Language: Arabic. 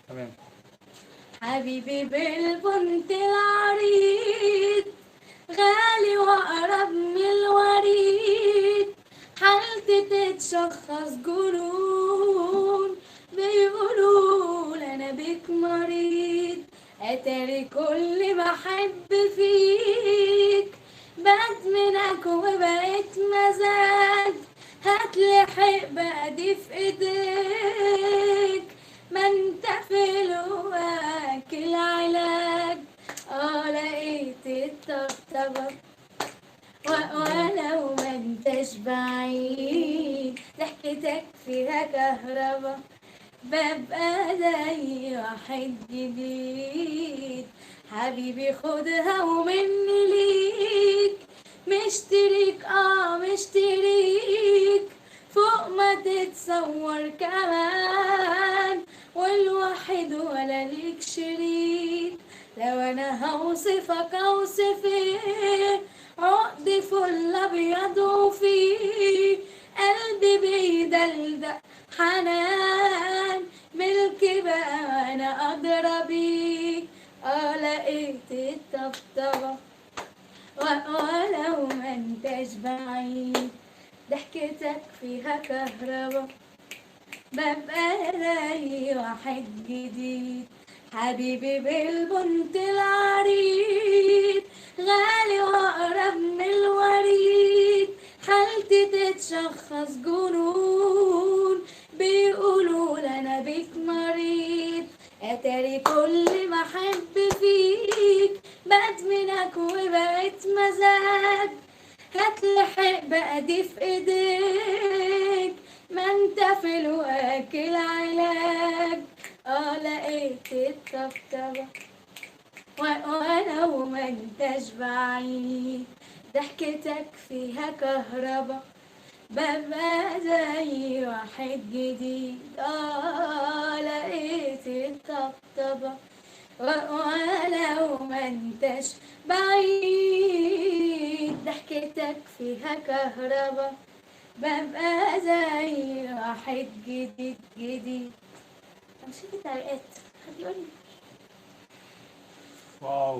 تمام. حبيبي بالبنت العريض غالي وأقرب من الوريد، حالتي تتشخص جنون، بيقولوا أنا بيك مريض، أتاري كل ما أحب فيك بدمنك وبقيت مزاج، هاتلي حقبة دي في ايديك، ما انت في الواك العلاج. لقيت الطبطبة ولو ما انتش بعيد، ضحكتك فيها كهربا، ببقى زي واحد جديد. حبيبي خدها ومني ليك، مشتريك مشتريك فوق ما تتصور كمان، والواحد ولا ليك شريك. لو انا هوصفك اوصف ايه، عقد فل ابيض وفيه قلبي بيدلدق حنان، ملكي بقى وانا ادرى بيك. لقيت الطبطبة ولو ما انتش بعيد، ضحكتك فيها كهربا، ببقى زي واحد جديد. حبيبي بالبنت العريض غالي وأقرب من الوريد، حالتي تتشخص جنون، بيقولوا أنا بيك مريض، أتاري كل ما أحب فيك بدمنك وبقيت مزاج، هاتلي حقبة دي في ايديك، ما انت في الواك العلاج. لقيت الطبطبة ولو ما انتش بعيد، ضحكتك فيها كهربا، ببقى زي واحد جديد. لقيت الطبطبة ولو ما انتش بعيد، ضحكتك فيها كهربا، ببقى زي واحد جديد جديد. مشيت الطريقات، حد يقول لي. واو.